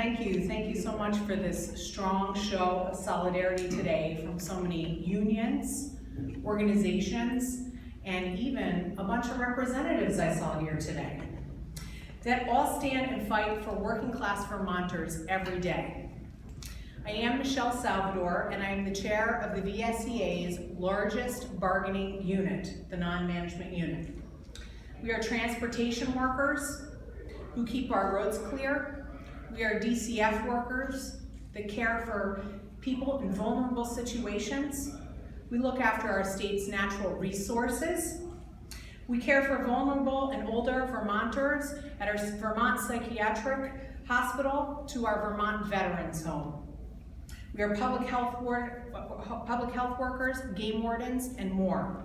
thank you. Thank you so much for this strong show of solidarity today from so many unions, organizations, and even a bunch of representatives I saw here today that all stand and fight for working class Vermonters every day. I am Michelle Salvador, and I am the chair of the VSEA's largest bargaining unit, the non-management unit. We are transportation workers who keep our roads clear. We are DCF workers that care for people in vulnerable situations. We look after our state's natural resources. We care for vulnerable and older Vermonters at our Vermont Psychiatric Hospital to our Vermont Veterans Home. We are public health workers, game wardens, and more.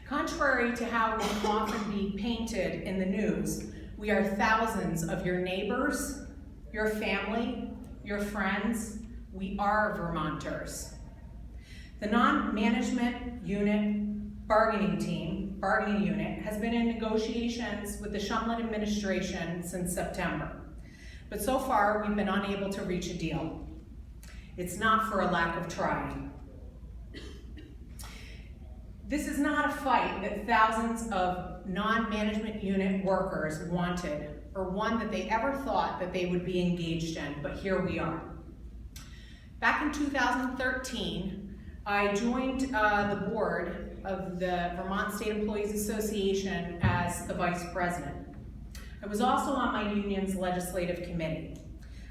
Contrary to how we can often be painted in the news, we are thousands of your neighbors, your family, your friends. We are Vermonters. The non-management unit bargaining unit has been in negotiations with the Shumlin administration since September. But so far, we've been unable to reach a deal. It's not for a lack of trying. This is not a fight that thousands of non-management unit workers wanted or one that they ever thought that they would be engaged in, but here we are. Back in 2013, I joined the board of the Vermont State Employees Association as the vice president. I was also on my union's legislative committee.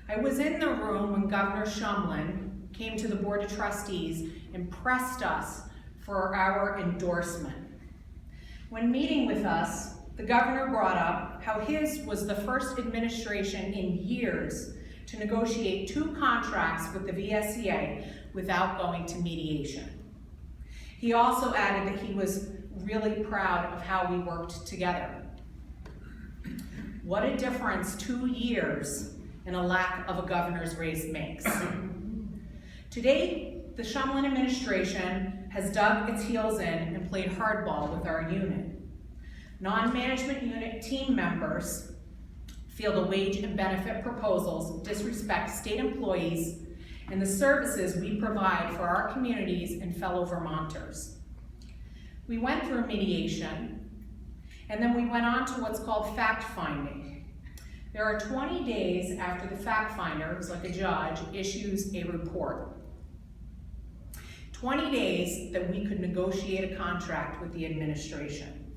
I was in the room when Governor Shumlin came to the Board of Trustees and pressed us for our endorsement. When meeting with us, the governor brought up how his was the first administration in years to negotiate 2 contracts with the VSEA without going to mediation. He also added that he was really proud of how we worked together. What a difference 2 years and a lack of a governor's race makes. Today, the Shumlin administration has dug its heels in and played hardball with our unit. Non-management unit team members feel the wage and benefit proposals disrespect state employees and the services we provide for our communities and fellow Vermonters. We went through mediation, and then we went on to what's called fact-finding. There are 20 days after the fact finder, who's like a judge, issues a report. 20 days that we could negotiate a contract with the administration.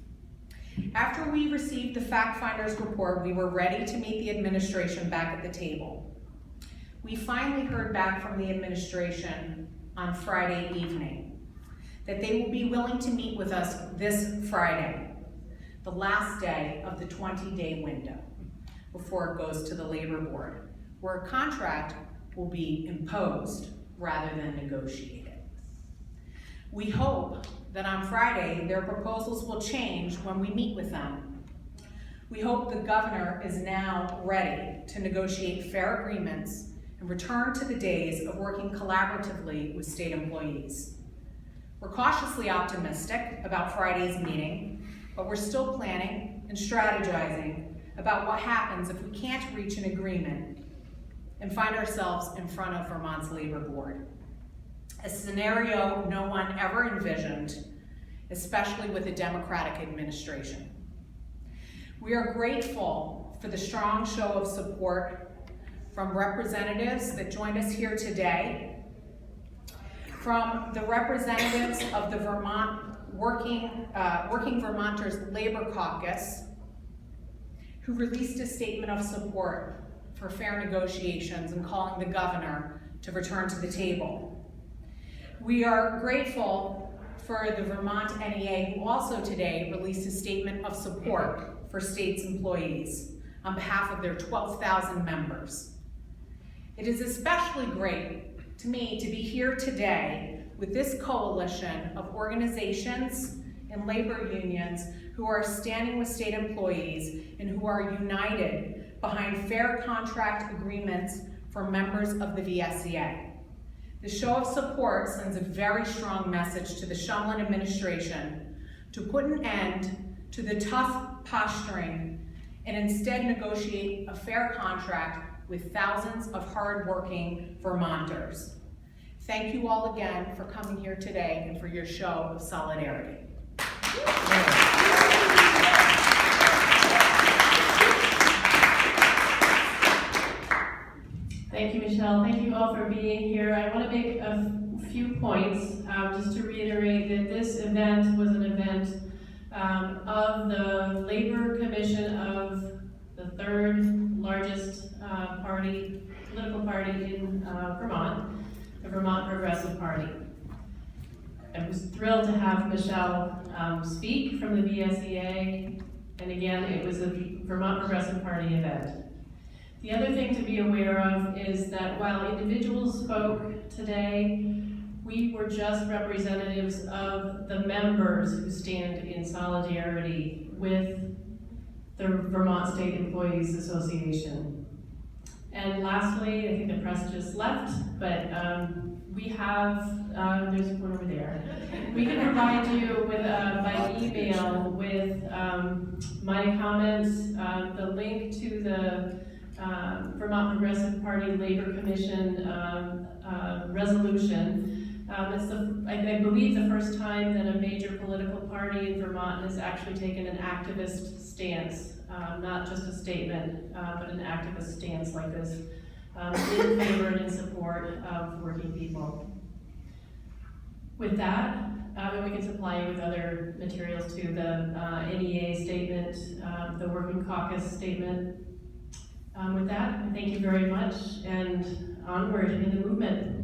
After we received the fact finder's report, we were ready to meet the administration back at the table. We finally heard back from the administration on Friday evening that they will be willing to meet with us this Friday, the last day of the 20-day window, before it goes to the labor board, where a contract will be imposed rather than negotiated. We hope that on Friday their proposals will change when we meet with them. We hope the governor is now ready to negotiate fair agreements and return to the days of working collaboratively with state employees. We're cautiously optimistic about Friday's meeting, but we're still planning and strategizing about what happens if we can't reach an agreement and find ourselves in front of Vermont's labor board. A scenario no one ever envisioned, especially with a Democratic administration. We are grateful for the strong show of support from representatives that joined us here today, from the representatives of the Vermont Working Vermonters Labor Caucus, who released a statement of support for fair negotiations and calling the governor to return to the table. We are grateful for the Vermont NEA, who also today released a statement of support for state's employees on behalf of their 12,000 members. It is especially great to me to be here today with this coalition of organizations and labor unions who are standing with state employees and who are united behind fair contract agreements for members of the VSEA. The show of support sends a very strong message to the Shumlin administration to put an end to the tough posturing and instead negotiate a fair contract with thousands of hardworking Vermonters. Thank you all again for coming here today and for your show of solidarity. Thank you, Michelle. Thank you all for being here. I want to make a few points just to reiterate that this event was an event of the Labor Commission of the third largest political party in Vermont, the Vermont Progressive Party. I was thrilled to have Michelle speak from the VSEA, and again, it was a Vermont Progressive Party event. The other thing to be aware of is that while individuals spoke today, we were just representatives of the members who stand in solidarity with the Vermont State Employees Association. And lastly, I think the press just left, but we have, there's one over there. We can provide you with, by email with my comments, the link to the Vermont Progressive Party Labor Commission resolution. It's I believe the first time that a major political party in Vermont has actually taken an activist stance, not just a statement, but an activist stance like this, in favor and in support of working people. With that, we can supply you with other materials too, the NEA statement, the Working Caucus statement. With that, thank you very much, and onward in the movement.